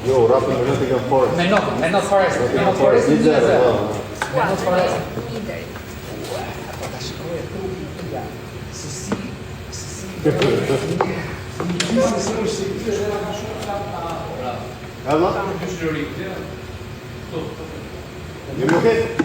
Jo, rapin në të kanë Forest. Menot Forest. Menot Forest. Menot Forest. Ela? Jemi okay?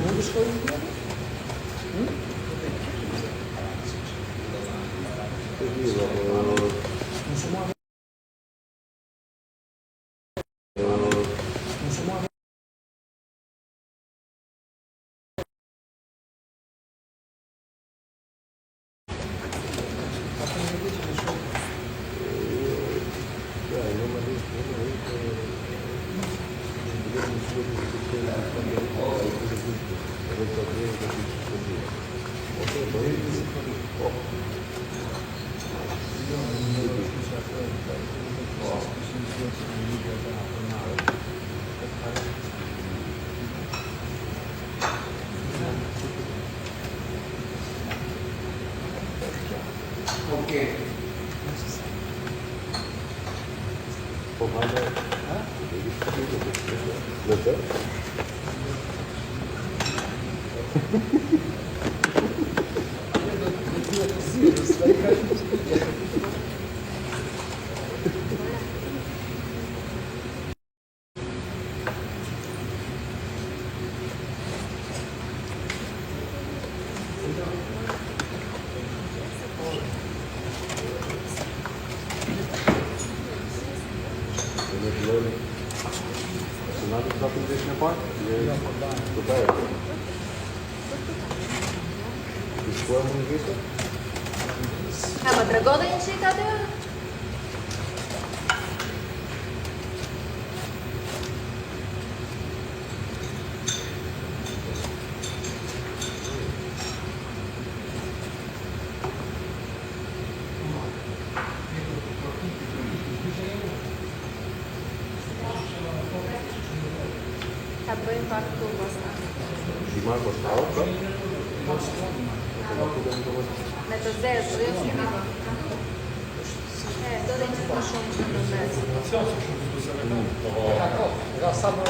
Më tregon dhe një qik aty? Ta bëjmë pak këtu pastaj. Shimar postao, Me të zezë, po jo shumë. Do dhe një të shumë që në mes. Nga sa më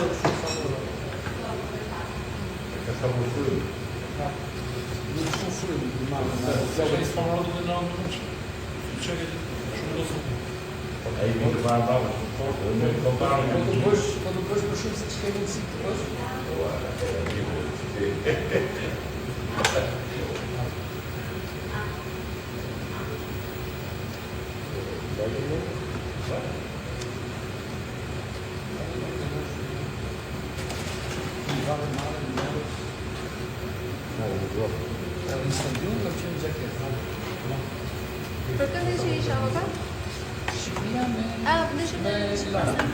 Për këndi që isha më ka? Shqipëria me... Përndeshim me Shqipëria.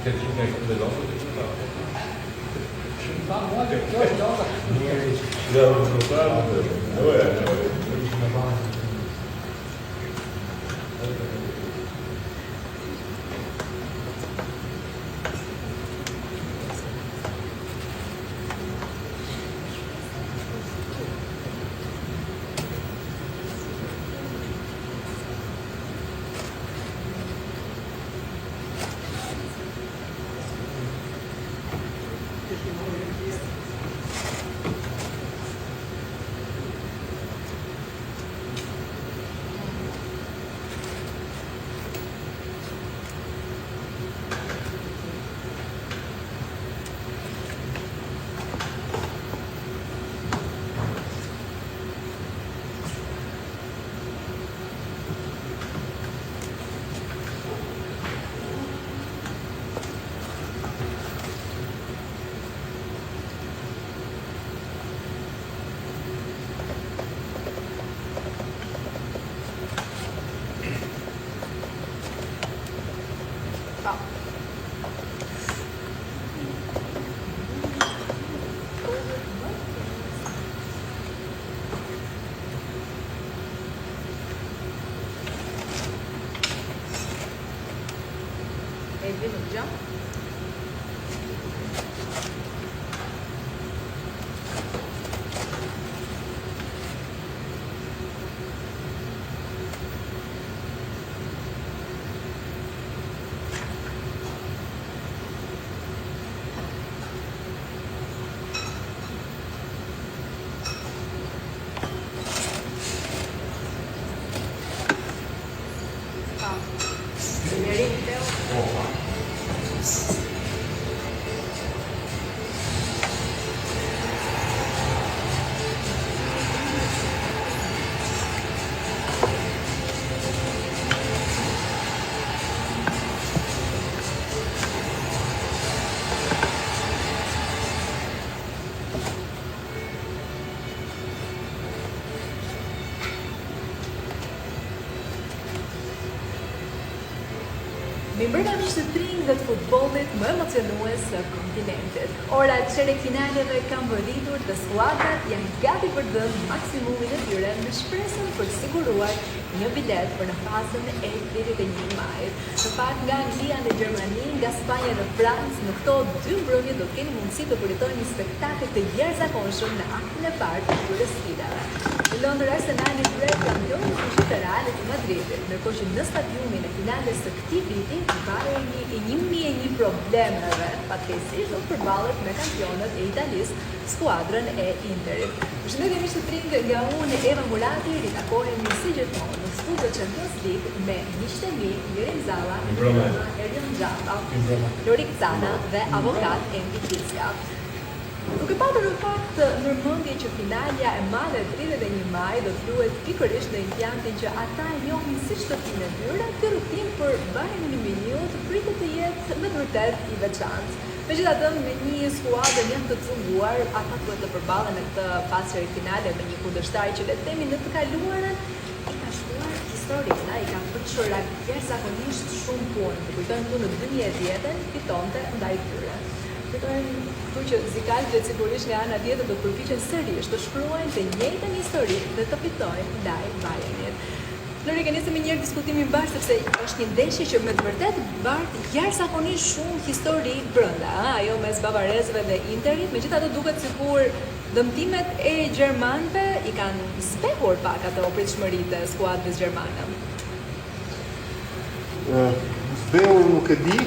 Këtë që me këtë dhe londë, këtë që ta? Pa, mua që kjo është londë. Ja, në të gjë. Mimbrëna është tring dhe të futbollit më emocionues së kontinentit. Orat çerek-finaleve kanë vëritur dhe skuadrat janë gati për të dhënë maksimumin e tyre në shpresën për të siguruar një bilet për në fazën e 31 majit. Në fakt nga Anglia në Gjermani, nga Spanja në Francë, në këto dy mbrëmje do të keni mundësi të përjetojnë një spektakël të jashtëzakonshëm në aktin e parë të këtyre sfidave. Në Londër Arsenali pret kampioni fushit të Realit të Madridit, ndërkohë që në stadiumin e finales së këtij viti, Bayerni e 1001 problemeve fatkeqësisht do të përballet me kampionët e Italisë, skuadrën e Interit. Përshëndetje miq të tring, nga unë Eva Murati, ritakohemi si gjithmonë në studio Champions League me miqtë e mi, Irin Zalla, Erjan Xhapa, Lorik Cana dhe avokat Endi Kisja. Duke patur në fakt ndërmendje që finalja e madhe 31 maj do të luhet pikërisht në impjantin që ata e njohin si shtëpinë e tyre, ky rutinë për Bayern Munich pritet të jetë me vërtet i veçantë. Megjithatë, me një skuadër jam të cunguar, ata duhet të përballen në këtë fazë finale me një kundërshtar që le të themi në të kaluarën i ka shkuar historinë, i ka përçuar jashtëzakonisht shumë punë. Kujtojmë këtu në 2010 fitonte ndaj tyre. Kujtojmë këtu që zikalët sigurisht nga ana tjetër do të përpiqen sërish të shkruajnë të njëjtën histori dhe të fitojnë ndaj Bayernit. Lori, keni nisë me njërë diskutimin bashkë, sepse është një ndeshje që me të vërtet bart jashtëzakonisht shumë histori brenda, ajo mes bavarezëve dhe Interit, megjithatë duket sikur dëmtimet e gjermanëve i kanë zbehur pak ato pritshmëritë e skuadrës gjermane. Zbehur nuk e di,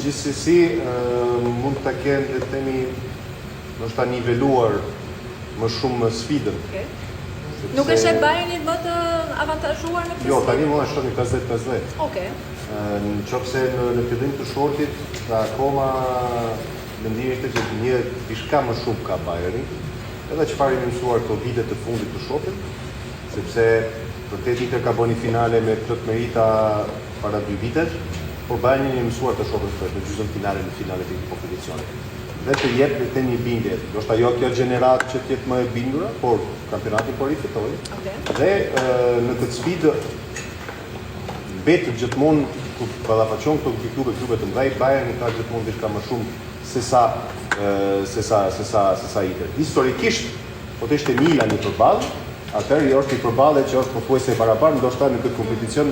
gjithsesi mund ta kenë, le të themi, ndoshta niveluar më shumë sfidën. Okay. Nuk është e Bayernit më të avantazhuar në këtë? Jo, tani më është një 50-50. Okej. Nëse në fillim të shortit, ka akoma mendimi ishte që një diçka më shumë ka Bayerni, edhe çfarë kemi mësuar këto vite të fundit të shortit, sepse vërtet Inter ka bënë finale me plot merita para 2 vitesh, por Bayerni kemi mësuar të shohim në gjysmën finale në finalet e kompeticionit. Dhe të jep të një bindje. Ndoshta jo kjo gjenerat që të jetë më e bindura, por kampionati po rifitoi. Okay. Dhe në këtë sfidë betë gjithmonë ku ballafaqon këto klube të mëdha, Bayerni ka gjithmonë diçka më shumë se sa Inter. Historikisht, po të ishte Milani përballë, atëherë është i përballë që është pothuajse barabartë, ndoshta në këtë kompeticion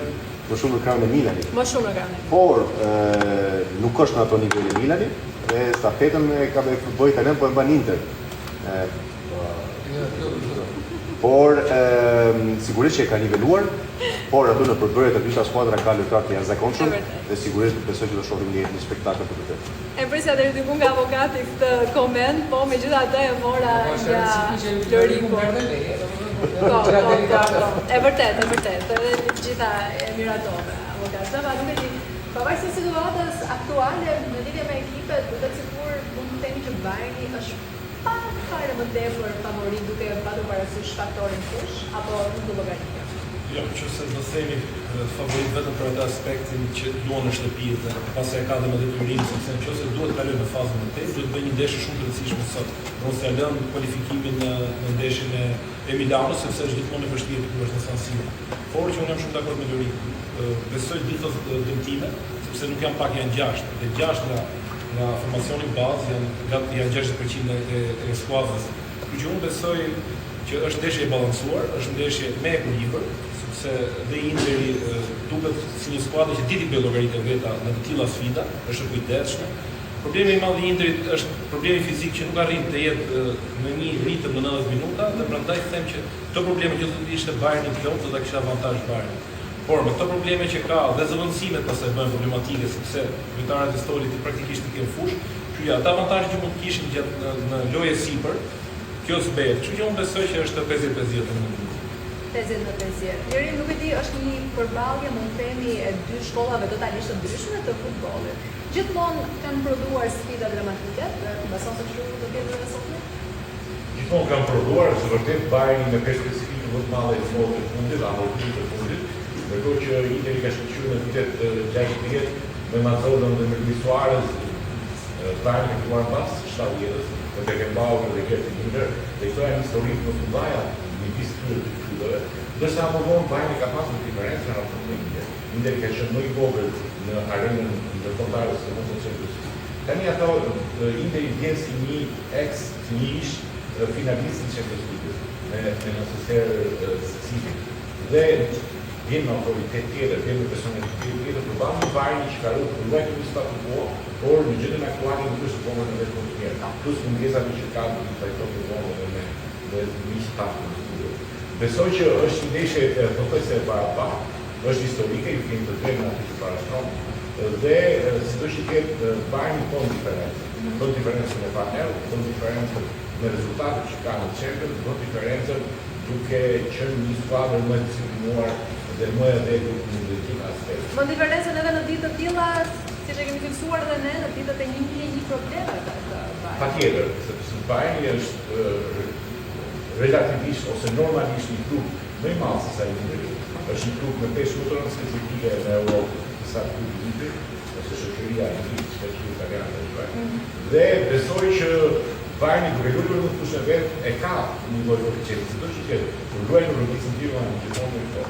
më shumë në krahun e Milanit. Më shumë në krahun. Por nuk është në ato nivele Milani. Dhe stafetën ka bëj italian, po e mban Inter. Por sigurisht që e ka niveluar, por aty në përbërje të dyta skuadra ka lojtarë të jashtëzakonshëm dhe sigurisht besoj që do shohim një spektakël të vërtetë. E prisja deri diku nga avokati këtë koment, po megjithatë e mora nga Loriku. E vërtet, edhe të gjitha e miratove avokatë. Pavarësisht situatës aktuale në lidhje me ekipet, duket sikur mund të themi që Bayerni është pak fare më tepër favorit duke patur parasysh faktorin fush, apo nuk do llogaritet? Jo, nëse do themi favorit vetëm për atë aspektin që luan në shtëpi dhe pastaj ka dhe më detyrimin, sepse nëse duhet të kalojë në fazën e tetë, duhet bëjë një ndeshje shumë të rëndësishme sot. Ose ja lën kualifikimin në ndeshjen e Milanit, sepse është gjithmonë e vështirë kur është në San Siro. Por që unë jam shumë dakord me Loriku. Besoj gjithë të dëmtime, sepse nuk janë pak, janë 6. Dhe 6 nga formacioni bazë janë 60% e skuadrës. Kështu që unë besoj që që është ndeshje e balancuar, është ndeshje me ekuilibër, sepse dhe Interi duket si një skuadër që diti bëj llogaritë veta në të tilla sfida, është e kujdesshme. Problemi i madh i Interit është problemi fizik që nuk arrin të jetë në një ritëm në 90 minuta dhe prandaj them që këto probleme që do të ishte Bayerni plot do ta kishte avantazh Bayerni. Por me këto probleme që ka dhe zëvendësimet pastaj bëhen problematike sepse lojtarët e Stolit praktikisht nuk kanë fushë, kështu ja, ata avantazhet që mund të kishin gjatë në lojë sipër, kjo s'bëhet. Kështu që unë besoj që është 50-50 në mund. 50-50. Njëri nuk e di, është një përballje mund të themi e dy shkollave totalisht të ndryshme të futbollit. Gjithmonë kanë prodhuar sfida dramatike, beson se kështu do të jetë edhe sot? Gjithmonë kanë prodhuar, së vërtet Bayerni me pesë specifike më të madhe të modë të fundit, amortimit të fundit, ndërkohë që Interi ka shkëlqyer në vitet 60 me Mazzolën dhe me Luis Suarez, Bayerni ka fituar pas 7 vjetës me Beckenbauer dhe Gerd Müller, dhe këto janë historik më të mëdha midis këtyre dy klubeve. Ndërsa më vonë Bayerni ka pasur diferencë në raport me Inter. Interi ka qenë më i vogël në arenën ndërkombëtare së mundës së Rusisë. Tani ato Interi vjen si një ish finalist në Champions League me necesarë specifik. Dhe vjen me autoritet tjetër, vjen me personalitet tjetër, përballë Bayerni që ka luajtur në statu quo, por në gjendjen aktuale nuk është vogël në vetë tjetër. Plus mungesat që ka në trajtohet me vogël me miq taktik. Besoj që është një ndeshje pothuajse e barabartë, është historike, i kemi të drejtë aty që parashtronë, dhe sidoqë që ketë Bayerni ton diferencë me partnerë, ton diferencë me rezultatet që ka në Champions, ton diferencë duke qenë një skuadër më e disciplinuar dhe më e vegël në gjithë aspektet. Më diferencën edhe në ditë të tilla, siç e kemi fiksuar edhe ne, në ditët e një probleme ka Bayerni. Patjetër, sepse Bayerni është relativisht ose normalisht një klub më i madh se sa Interi. Është një klub me pesë më të rëndë specifike në Europë, sa klubi Interi, ose shoqëria e Interit, shoqëria italiane dhe besoj që Bayerni duke luajtur në fushën e vet e ka një lloj koeficienti, sidoqë që kur luajnë në rrugën time në gjithmonë në këto.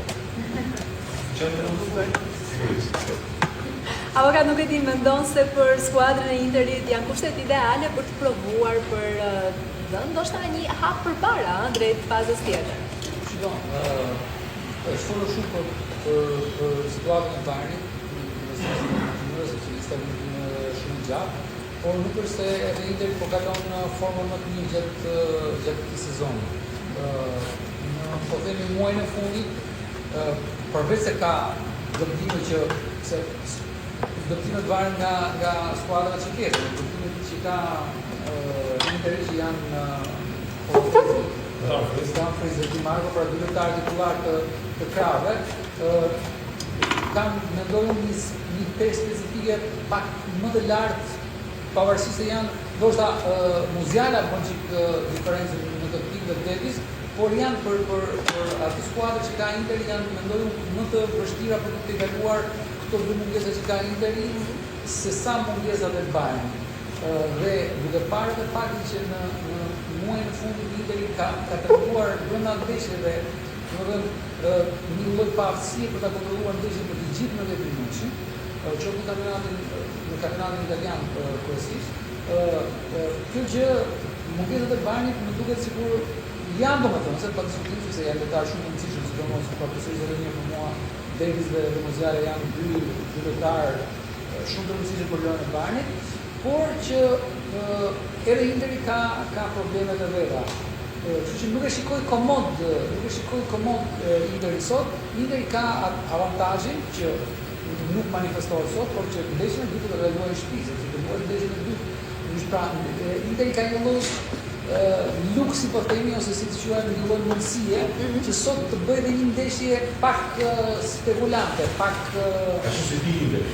Avokat, nuk e di, mendon se për skuadrën e Interit janë kushtet ideale për të provuar për ndoshta një hap përpara drejt fazës tjetër. Shikon, është folur shumë për situatën e Bayernit, në se që stabilizimi shumë gjatë, por nuk është se edhe Interi po kalon formën më të mirë gjatë këtij sezoni. Po themi muajin e fundit, përveç se ka dëmtime dëmtimet varen nga skuadrat që ketë, dëmtimet që ka Interi që janë Dumfries dhe Di Marco, pra dy lojtarë titullar të krave, kanë mendojnë një pesë specifike pak më të lartë, pavarësisht se janë, ndoshta Musiala bën çik diferencën në të pikë dhe Davis, por janë për atë skuadër që ka Interi janë mendojnë më të vështira për të tejkaluar këto dy mungesa që ka Interi se sa mungesat e Bayernit. Dhe duke parë edhe faktin që në muajin e fundit Interi ka treguar brenda ndeshjeve, domethënë një lloj paaftësie për ta kontrolluar ndeshjen për të gjithë në 10 minuta, qoftë në kampionatin italian kryesisht. Kjo gjë mungesat e Bayernit më duket sikur janë domethënë se pa diskutim se janë lojtarë shumë të rëndësishëm, sidomos për përsërisë edhe një për mua Davis dhe Musiala janë dy lojtarë shumë të rëndësishëm për lojën e Bayernit. Por që edhe Interi ka problemet e veta. Kështu që nuk e shikoj komod Interi sot. Interi ka avantazhin që nuk manifestohet sot, por që ndeshjen e dytë do të luajë në shtëpi, sepse do luajë ndeshjen e dytë. Pra, Interi ka një lloj luksi po themi ose si të quajmë një lloj mundësie që sot të bëjë edhe një ndeshje pak spekulante, pak ashtu si di Interi.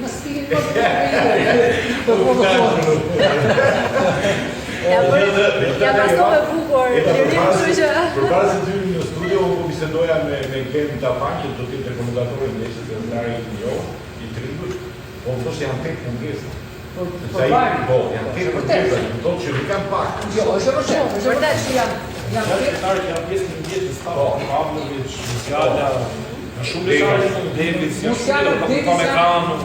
Në stilin më Ja pasove bukur, kështu që... Përpara se të hyrim në studio, unë bisedoja me Kevin Tapan, që do të jetë komunikatori në ndeshjet e ndërkombëtare i Trigut, po më thoshte janë tek mungesa. Po, janë tek mungesa, do të që i kanë pak. Jo, është vërtet që janë lojtarë që janë pjesë në ndeshjet e stafit, Pavlović, Musiala, shumë lojtarë Davis, Upamecano.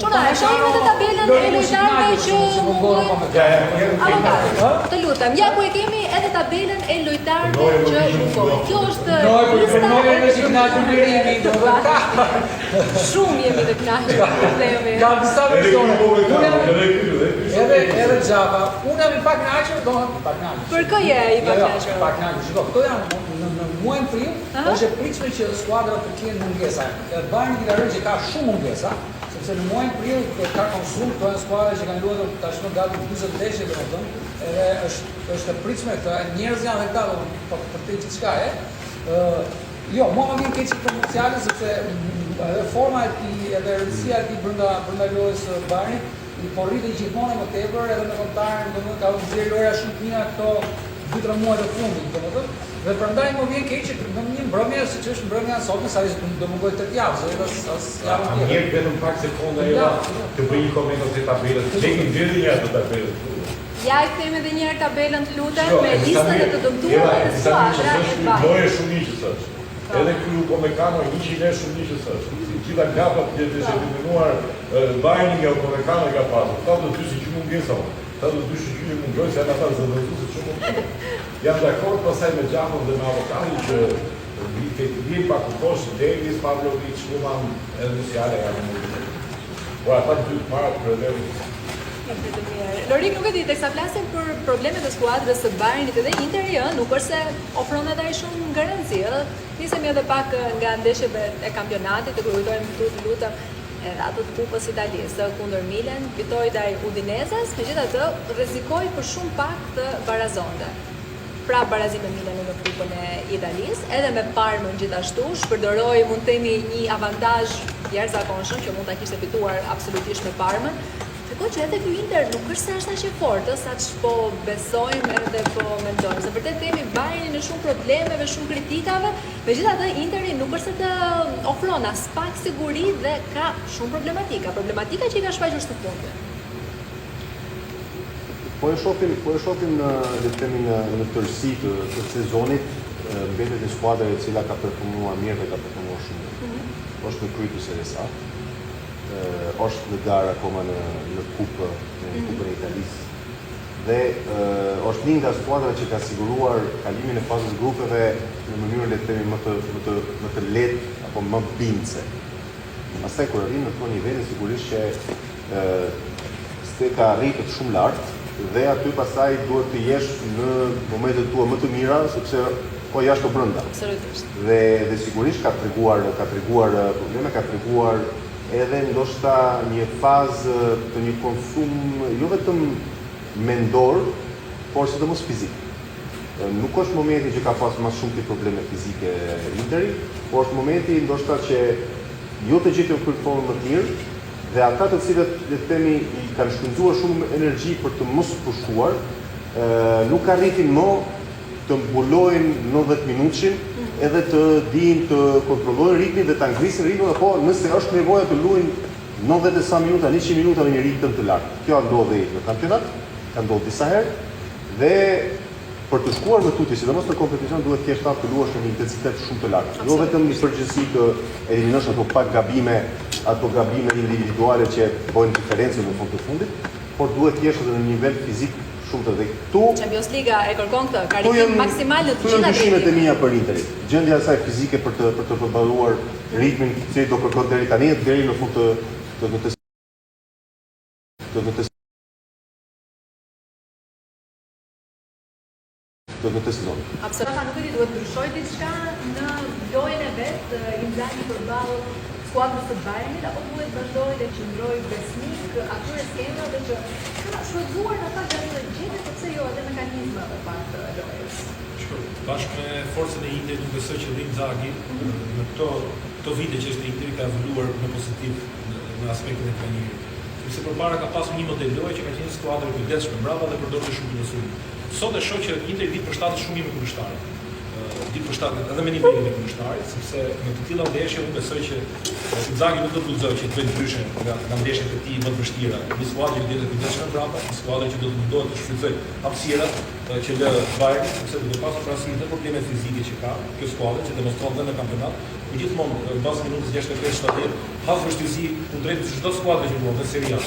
Qona, e shojmë të tabelën e lojtarëve që mundojnë... Avokat, të lutem, ja ku e kemi edhe tabelën e lojtarëve që lufojnë. Kjo është shumë jemi të kënaqur problemi. Ka disa versione. Edhe Xhava, unë jam i pak kënaqur, domethënë pak kënaqur. Për kë je i pak kënaqur? Pak kënaqur. Shiko, këto janë në muajin prill, është e pritshme që skuadrat të kenë mungesa. Bayern i Larë që ka shumë mungesa, sepse në muajin prill ka konsum, këto janë skuadra që kanë luajtur tashmë gati 40 ndeshje domethënë, edhe është e pritshme këtë, njerëz janë këta për të gjithçka e. Jo, mua më vjen keq për Musialin sepse edhe forma e tij, edhe rëndësia e tij brenda lojës së Bayernit, i po rritet gjithmonë më tepër edhe me kontarën, domethënë ka nxjerrë lojra shumë të mira këto 2-3 muaj të fundit, domethënë. Dhe prandaj më vjen keq që në një mbrëmje siç është mbrëmja e sotme, sa do mungoj 8 javë, as javën tjetër. Mirë, vetëm pak sekonda të bëj një koment ose tabelën. Lekin deri një atë tabelën. Ja e kthejmë edhe një herë tabelën të lutem me listën e të dëmtuar të skuadra e Bayernit. Loje shumë njëjtës është. Edhe ky Upamecano 100 lekë shumë njëjtës është. Gjitha gapat që të eliminuar Bayerni nga Upamecano ka pasur. Ta do të që mungesa. Ta do të që mungoj se ata zëvendësues shumë. Jam dakord pasaj me Gjafon dhe me avokatin që vjen pak të poshtë Davis, Pavlovic, Kuman, edhe Musiala janë mundur. Po ata dy të marrë për edhe Lorik, nuk e di, teksa flasim për problemet e skuadrës së Bayernit edhe Interi, nuk është se ofron edhe ai shumë garanci, nisemi edhe pak nga ndeshjeve e kampionatit, të kujtojmë këtu të lutem edhe ato të kupës italisë kundër Milan, fitoi ndaj Udinezës, megjithatë rrezikoi për shumë pak të barazonte. Pra barazim me Milanin në kupën e Italisë, edhe me Parmën gjithashtu, shpërdoroi mund të themi një avantazh jashtëzakonshëm që mund ta kishte fituar absolutisht me Parmën. Shiko që edhe ky Inter nuk është se është aq e fortë, saç po besojmë edhe po mendojmë. Se vërtet kemi Bayernin në shumë problemeve, shumë kritikave, megjithatë Interi nuk është se të ofron as pak siguri dhe ka shumë problematika që i ka shfaqur së fundi. Po e shohim në tërësi të sezonit, mbetet një skuadër e cila ka performuar mirë dhe ka performuar shumë mirë. Është në krye të Serie A. Është në garë akoma në kupën e Italisë. Dhe është një nga skuadrat që ka siguruar kalimin e fazës grupeve në mënyrë le të themi më të lehtë apo më bindse. Pastaj kur arrin në këtë nivel sigurisht që s'e ka arritur shumë lart dhe aty pastaj duhet të jesh në momentet tua më të mira sepse po jashtë o brenda. Absolutisht. Dhe sigurisht ka treguar probleme, ka treguar edhe ndoshta një fazë të një konsum jo vetëm mendor, por sidomos fizik. Nuk është momenti që ka pasur më shumë probleme fizike Interi, por është momenti ndoshta që jo të gjithë në formë më të mirë dhe ata të cilët le të themi i kanë shpenzuar shumë energji për të mos pushuar, nuk arritin më të mbulojnë 90 minutin edhe të dinë të kontrollojnë ritmin dhe ta ngrisin ritmin, apo nëse është nevoja të luajnë 90 e sa minuta, 100 minuta me një ritëm të lartë. Kjo ndodhi në kampionat, ka ndodhur disa herë dhe për të shkuar më tutje, sidomos në kompeticion duhet të kesh të luash në një intensitet shumë të lartë. Jo vetëm në përgjithësi të eliminosh ato pak gabime individuale që bëjnë diferencën në fund të fundit, por duhet të jesh edhe në nivel fizik shumë të dhe këtu. Champions Liga e kërkon këtë, karikim maksimal në të gjitha dyshimet e mia për Interin. Gjendja e saj fizike për të përballuar ritmin që do kërkon deri tani deri në fund të sezonit. Absolutisht, nuk e di, duhet ndryshoj diçka në lojën e vet, Inzaghi përballë skuadrës së Bayernit, apo duhet vazhdojë dhe qëndroj besnik atyre skemave që ka shfrytzuar ata gjatë gjithë, sepse jo edhe mekanizmave pak të lojës. Bashkë me forcën e Interit, nuk besoj që dhe Inzaghi në këto vite që është Interi ka evoluar në pozitiv në aspektin e trajnerit. Sepse përpara ka pasur një model loje që ka qenë skuadër e kujdesshme mbrapa dhe përdorte shumë kundërshtim. Sot e shoh që Interi vit për shtatë shumë me kundërshtar. Dit për shtatë edhe me nivelin e kundërshtarit, sepse në të tilla ndeshje unë besoj që Inzaghi nuk do të guxojë që të bëjë ndryshe nga ndeshjet e tij më të vështira. Një skuadër që dihet të kujdesshme mbrapa, një skuadër që do të mundohet të shfrytëzojë hapësirat që lë Bayern, sepse do të pasur parasysh edhe probleme fizike që ka kjo skuadër që demonstron dhe në kampionat. Gjithmonë në bazë minutës 65-70 has vështirësi kundrejt çdo skuadre që luan në Serie A.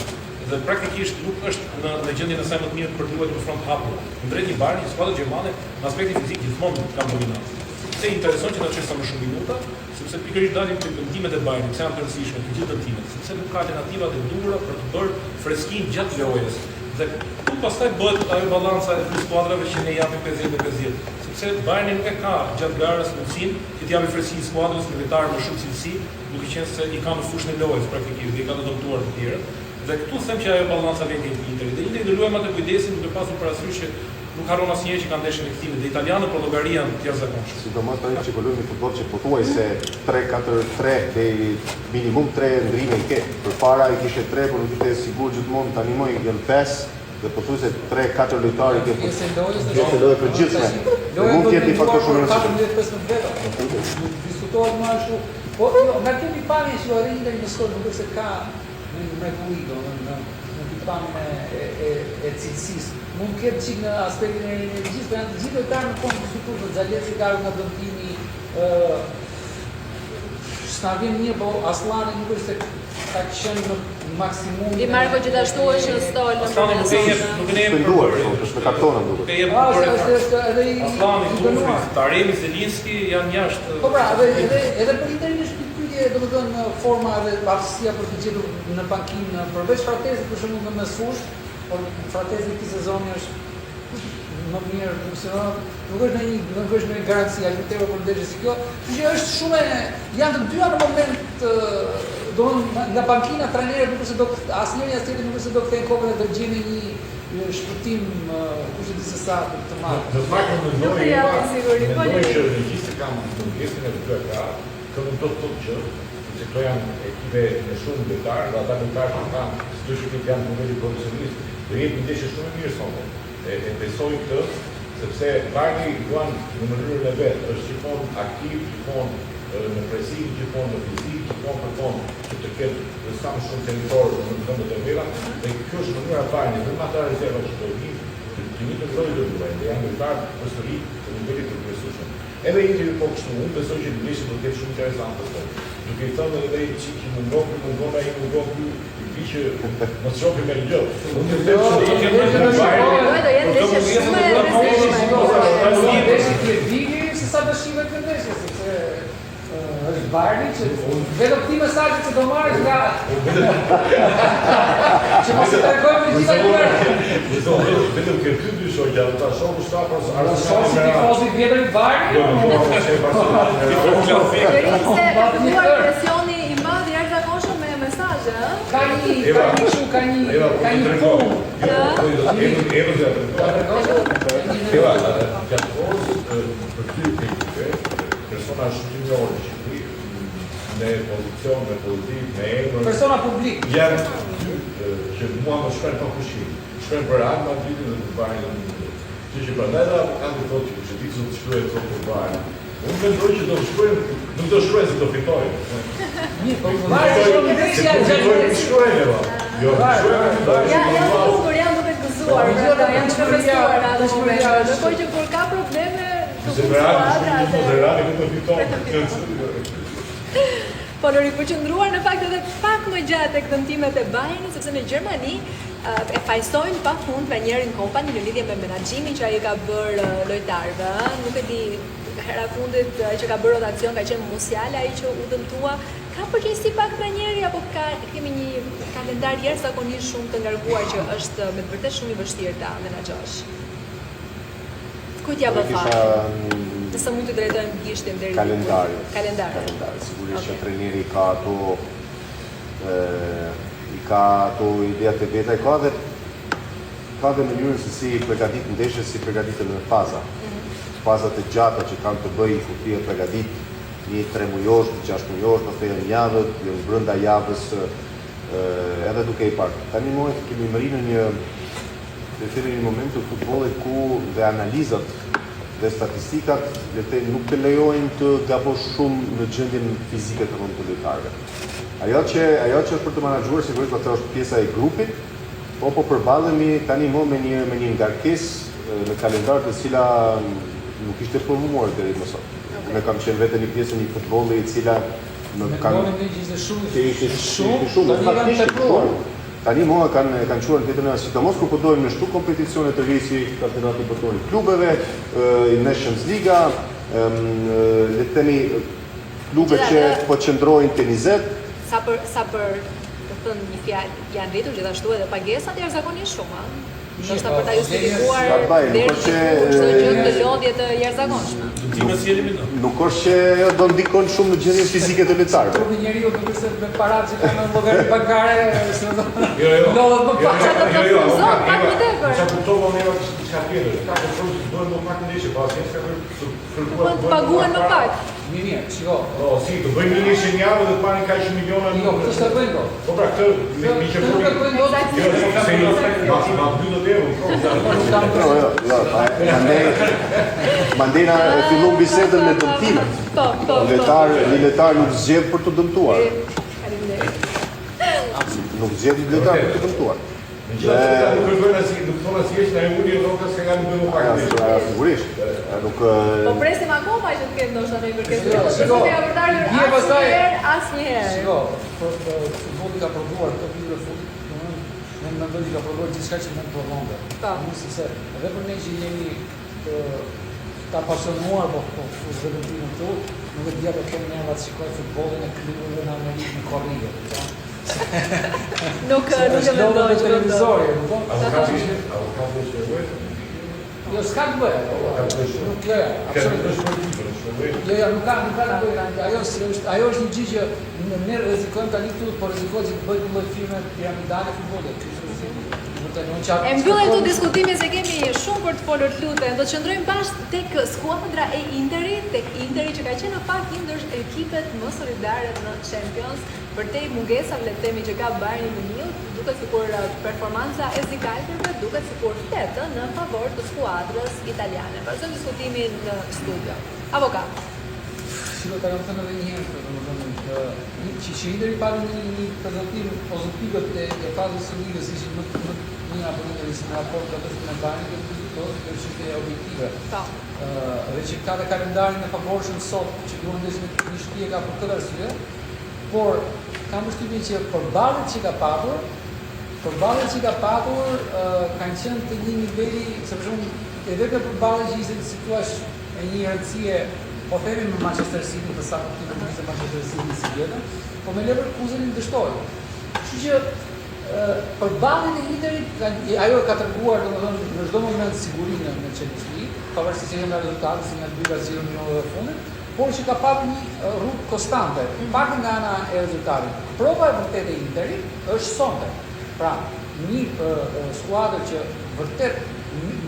dhe praktikisht nuk është në gjendjen e saj më të mirë për të luajtur në front hapur. Kundrejt një Bayern, një skuadër gjermane në aspektin fizik gjithmonë ka dominancë. Pse intereson që na çes sa më shumë minuta, sepse pikërisht dalim te vendimet e Bayernit, pse janë të rëndësishme të gjithë timet, sepse nuk ka alternativat e duhura për të bërë freskinë gjatë lojës. Dhe ku pastaj bëhet ajo balanca e dy skuadrave që ne japim 50-50. Sepse Bayerni nuk e ka gjatë garës mundësinë që të japë freskinë skuadrës lojtarë më shumë cilësi, duke qenë se i ka në fushën e lojës praktikisht, i ka të dëmtuar të tjerët. Dhe këtu them që ajo balanca vjen te Interi. Dhe Interi do luajë me atë kujdesin duke pasur parasysh që nuk harron asnjëherë që kanë ndeshjen e kthimit. Dhe italianët për llogari janë të jashtëzakonshëm. Sidomos tani që luajmë futboll që pothuajse 3-4-3 deri minimum 3 ndrime i ke. Përpara i kishte 3, por nuk ishte sigurt gjithmonë tani më janë 5 dhe pothuajse 3-4 lojtarë ke. Pjesë lojë për gjithë. Mund të jetë një faktor shumë i rëndësishëm. Diskutohet më ashtu. Po nga kjo pikpamje që Interi në skor nuk është se ka në mrekulli në pikpamjen e cilësisë. Mund të ketë çik në aspektin e energjisë, por janë të gjithë lojtarë në fund të strukturës, Xhaleci ka nga dëmtimi, s'na vjen mirë, po Aslani nuk është se ka qenë në maksimum. Di Marko gjithashtu është stol në nuk e jep Penduar, është me kartona duket. Nuk e jep Është edhe i Aslani, dënuar. Taremi, Zelinski janë jashtë. Po pra, edhe për Interin është pyetje, domethënë forma dhe aftësia për të gjetur në bankinë, përveç Fratezit për shembull në mesfush, por Fratezi këtij sezoni është më mirë funksionon, nuk është në garanci ajuteve për ndeshje si kjo. Që është shumë janë të dyja në moment domethënë nga bankina trajnerët nuk është se do asnjëri as tjetri nuk është se do kthejnë kokën e do gjeni një shpëtim kush e di se sa të madh. Në fakt Nuk e japin siguri, po mendoj që në gjithë se kam mungesën e të ka, këmë do të që se këto janë ekipe me shumë lojtarë, dhe ata lojtarë që kanë, së që këtë janë niveli profesionist, dhe jetë një ndeshje shumë mirë sonde. E besoj këtë, sepse Bayerni duan në mënyrën e vetë, është gjithmonë aktiv, gjithmonë në presim, gjithmonë në fizik, gjithmonë përton që të ketë sa më shumë territor në vendet e vera, dhe kjo është mënyra e Bayernit, vetëm ata rezerva që do vinë, të një të lojë do luajnë, dhe janë lojtarë përsëri të nivelit të kryesueshëm. Edhe Interi po kështu, unë besoj që ndeshja do të jetë shumë interesante sot. Duke i thënë edhe i çiki mungon ai i vi që mos shohim me gjë. Unë them do jetë ndeshje shumë e rëndësishme. Ndeshje vini se sa dëshive të ndeshjes, sepse është Bayerni që vetëm ti mesazhet që do marrësh nga që mos e tregojmë në gjitha gjërat. Vetëm që ty dy shoqja do ta shohësh ta pas Arsenal si tifozi vjetër i Bayernit. Se ka filluar presioni i madh i jashtëzakonshëm me mesazhe, ëh? Ka një punë. Persona shqiptare në Shqipëri, në pozicion, në politik, në emër. Persona publik. Janë dy që mua më shkojnë pa kushim. Shkojnë për Real Madridin dhe për Bayernin. Që prandaj ata kanë të thotë që ti do të shkruaj sot për Bayern. Unë mendoj që do shkruajnë, nuk do shkruajnë se do fitojnë. Mirë, po Bayerni është ndeshja gjatë shkruajnë. Jo, Ja bukur, janë duke gëzuar, janë duke festuar atë moment. Ndërkohë që kur ka probleme, po në ripërqendruar në fakt edhe pak më gjatë tek dëmtimet e Bayernit, sepse në Gjermani e fajsojnë pafund Ranieri Kompani në lidhje me menaxhimin që ai ka bërë lojtarëve. Nuk e di, hera fundit ai që ka bërë rotacion ka qenë Musiala, ai që u dëmtua. Ka përgjegjësi pak Ranieri apo kemi një kalendar jashtëzakonisht shumë të ngarkuar që është me vërtet shumë i vështirë ta menaxhosh? Kujt ja bë fare? Nëse mund të drejtojmë gishtin deri Kalendari. Sigurisht që trajneri ka ato ideat e veta, ka dhe mënyrën se si përgatit ndeshjes, si përgatitet në faza. Fazat e gjata që kanë të bëjë futbolli përgatit, një 3 mujosh, 6 mujosh, në thellë javët, në brenda javës, edhe duke i parë. Tani moment kemi mërë në një moment të futbollit ku dhe analizat dhe statistikat nuk të lejojnë të gabosh shumë në gjendjen fizike të të lojtarëve. Ajo që është për të menaxhuar sigurisht atë është pjesa e grupit, po përballemi tani më me një ngarkesë në kalendar të cila nuk ishte provuar deri më sot. Ne kam qenë vetë një pjesë një futbolli e cila në kanë ishte shumë Tani mua kanë quar në tjetër, sidomos kur po dojmë në shtu kompeticione të ri si kampionati botror i klubeve, Nations Liga, le të themi klube që po qëndrojnë te 20. Sa për të thënë një fjalë, janë rritur gjithashtu edhe pagesat jashtëzakonisht shumë. Ndoshta për ta justifikuar deri çdo gjë të lodhje të jashtëzakonshme. Dëmtimet si eliminon. Nuk është që do ndikon shumë në gjendjen fizike të lojtarëve. Trupi njeriu do të me paratë që kanë në llogari bankare, Jo. lodhet më pak. Pak më tepër. Sa kuptova unë që diçka tjetër. Ka të shumë që bëhen më pak ndeshje, pas njerëz ka kërkuar Të paguhen më pak. Mirë, shiko. Si, të bëjmë një ndeshje në javë dhe të marrin kaq shumë miliona. Jo, këtë s'e bëjnë do. Po pra këtë mi që Nuk e bëjnë do. Jo, se ma 12 euro. Mandena e fillon bisedën me dëmtimet. Po. Një lojtar nuk zgjedh për të dëmtuar. Nuk zgjedh një lojtar për të dëmtuar. Nuk kërkojnë nuk thonë asnjë që ai uli rroka se kanë bënë më pak ndeshje. Sigurisht. Nuk Po presim akoma që të ketë ndoshta në kërkesë. Asnjëherë. Shiko, futbolli ka provuar këto figura futbolli, ne mendoj që ka provuar gjithçka që mund të provonte. Sepse edhe për ne që jemi të apasionuar po zhvillimin këtu, nuk e dia të kemi nerva të shikoj futbollin e klubeve në Amerikë në korrige. Nuk e mendoj që televizori, po. Avokati Jo, s'ka të bëjë. Nuk jo, absolutisht. Jo, nuk ka të bëjë. Ajo është një gjë që ne rrezikojmë tani këtu, por rrezikohet që të bëjë një lloj firme piramidale futbollit. E mbyllim këtu diskutimin se kemi shumë për të folur, lutem. Do të qëndrojmë bashkë tek skuadra e Interit, që ka qenë në fakt një ndër ekipet më solidare në Champions, përtej mungesave le të themi që ka Bayern Munich, duket sikur performanca e Zikalterve duket sikur fletë në favor të skuadrës italiane. Vazhdojmë diskutimin në studio. Avokat. Shiko, ta kam thënë edhe një herë, domethënë që Interi pa një prezantim pozitiv të fazës së ligës ishin më një apo një në raport të me Bayern, kjo është objektive. Dhe që ka dhe kalendarin e favorshëm sot që duan ndeshje me një shtëpi ka për këtë arsye, por kam përshtypjen që përballjet që ka patur kanë qenë të një niveli, se për shembull edhe për përballjet që ishte situash e një rëndësie, po themi me Manchester City, për sa kuptim nuk ishte Manchester City si vjetër, po me Leverkusenin dështoi. Kështu që përballjet e Interit, ajo ka treguar domethënë në çdo moment sigurinë në Champions League, pavarësisht se nga rezultati, si nga 2-0 në minutat e fundit, por që ka pasur një rrugë konstante, pak nga ana e rezultatit. Prova e vërtetë e Interit është sonte. Pra, një skuadër që vërtet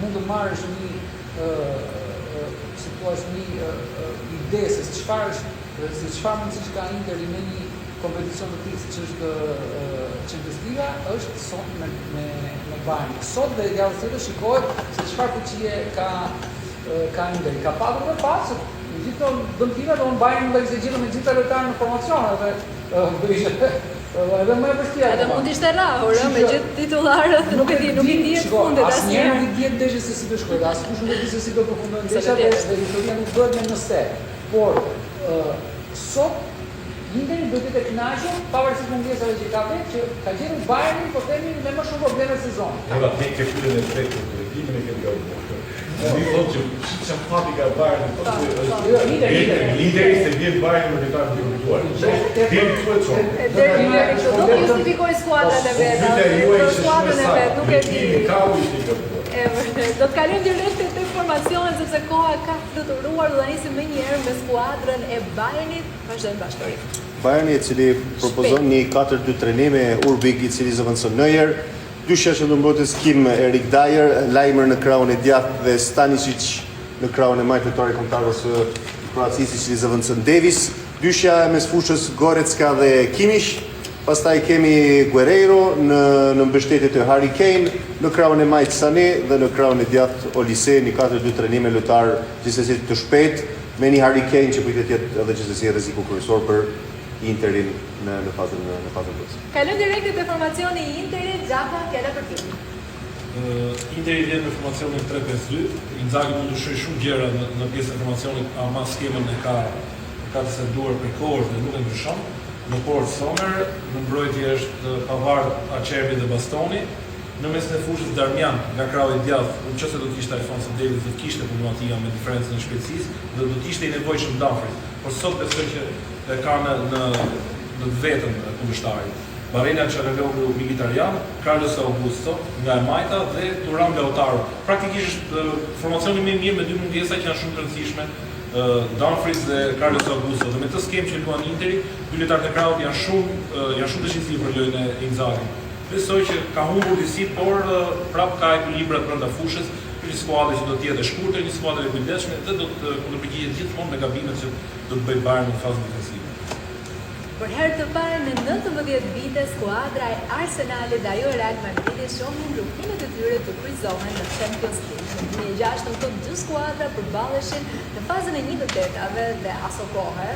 mund të marrësh një një ide se çfarë mundësish ka Interi në një kompeticion të tillë siç është Champions Liga, është sot me Bayern. Sot dhe javën tjetër shikohet se çfarë fuqie ka Interi. Ka patur më pas në gjithë dëmtimet, Bayern do të ishte gjithë me gjithë lojtarë në formacion edhe më e vështirë. Edhe mund të ishte rrahur me gjithë titullarët, nuk e di fundit asnjëherë nuk di ndeshje se si do shkojë, askush nuk e di se si do përfundojë ndeshja dhe historia nuk bëhet me nëse. Por sot Interi do të kënaqur pavarësisht mungesave që ka vetë që ka gjetur Bayernin, po themi me më shumë probleme sezon. Ora tek ke fillën e tretë të ekipit e kemi gjuar. Ai thotë që si çfarë ka Bayernin, lideri se vjen Bayern me ta ndërtuar. Tim këtu. Do të justifikoj skuadrat e veta. Skuadrën e vet, nuk e di. Do të kalojmë direkt te informacionet sepse koha ka fluturuar, do ta nisim më një herë me skuadrën e Bayernit. Vazhdojmë bashkëri. Bayerni i cili propozon një 4-2-3 me Urbik i cili zëvendëson Neuer, dyshja që do mbrojtës Kim Erik Dyer, Lajmer në krahun e djathtë dhe Stanisic në krahun e majtë lojtari kombëtarës së Kroacisë i cili zëvendëson Davis, dyshja mes fushës Goretzka dhe Kimmich. Pastaj kemi Guerreiro në mbështetje të Harry Kane, në krahun e majtë Sané dhe në krahun e djathtë Olise, një 4-2-3 me lojtar gjithsesi të shpejtë, me një Harry Kane që pritet të jetë edhe gjithsesi rreziku kryesor për Interin në fazën plotëse. Kalojmë direkt te informacioni i Interit, Xhafa, fjala për ty. Interi vjen me formacionin 3-5-2, Inzaghi mund të shojë shumë gjëra në pjesën e formacionit, ama skemën e ka të senduar për kohë dhe nuk e ndryshon. Në Port Sommer, në mbrojtje është Pavard, Acerbi dhe Bastoni. Në mesin e fushës Darmian nga krahu i djathtë, nëse do të kishte Alfonso Davies, do të kishte Bunatia me diferencën e shpejtësisë dhe do të ishte i nevojshëm Dumfries. Por sot besoj që e ka në vetën kundërshtarin. Barella Çalhanoğlu Mkhitaryan, Carlos Augusto nga Majta dhe Turan Lautaro. Praktikisht është formacioni më i mirë me dy mungesat që janë shumë të rëndësishme, Dumfries dhe Carlos Augusto. Dhe me të skem që luan Interi, dy lojtarët e krahut janë shumë të shqetësuar për lojën e Inzaghi. Besoj që ka humbur disi, por prap ka ekuilibrat brenda fushës, një skuadër që do të jetë e shkurtër, një skuadër e kujdesshme dhe do të kundërpërgjigjet gjithmonë me gabimet që do të bëjë Bayern në fazën defensive. Për herë të parë në 19 vite, skuadra e Arsenalit dhe ajo e Real Madridit shohin rrugimet e tyre të kryqëzohen në Champions League. Në 2006 këto dy skuadra përballeshin në fazën e 1/8 dhe aso kohë,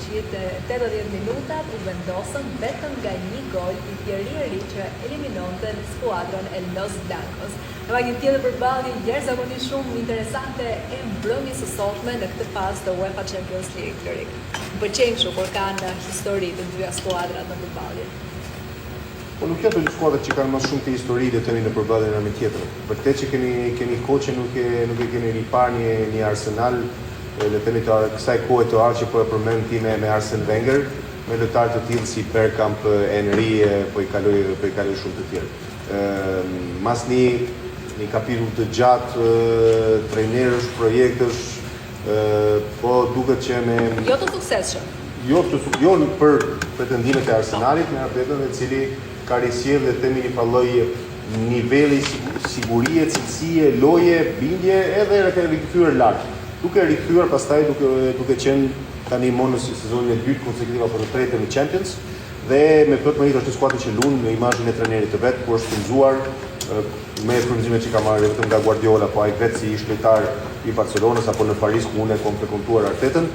që 80 minutat u vendosën vetëm nga një gol i Thierry Henry që eliminonte skuadron e Los Blancos. Në një tjetër përballje jashtëzakonisht shumë interesante e mbrëmjes së sotme në këtë fazë të UEFA Champions League. Më pëlqen kështu kur kanë histori të dyja skuadrat në përballje. Po nuk janë të skuadrat që kanë më shumë të histori dhe tani në përballje me tjetër. Vërtet që keni kohë që nuk e keni ripar një Arsenal le themi të kësaj kohe të ardhshme që po e përmend ti me Arsene Wenger, me lojtarë të tillë si Bergkamp, Henry, po i kaloi shumë të tjerë. Mas një kapitull të gjatë trajnerësh, projektësh, po duket që me Jo të suksesshëm. Jo për pretendimet e Arsenalit, me Artetën, i cili ka risjellë le themi një lloj niveli sigurie, cilësie, loje, bindje edhe rikthyer lart. Duke rikthyer pastaj duke qenë tani në sezonin e dytë konsekutiv apo të tretë në Champions dhe me plot mënyrë është një skuadër që luan në imazhin e trajnerit të vet, ku është fryzuar me frymëzimet që ka marrë vetëm nga Guardiola, po ai vetë si ish lojtar i Barcelonës apo në Paris ku unë kam frekuentuar Artetën,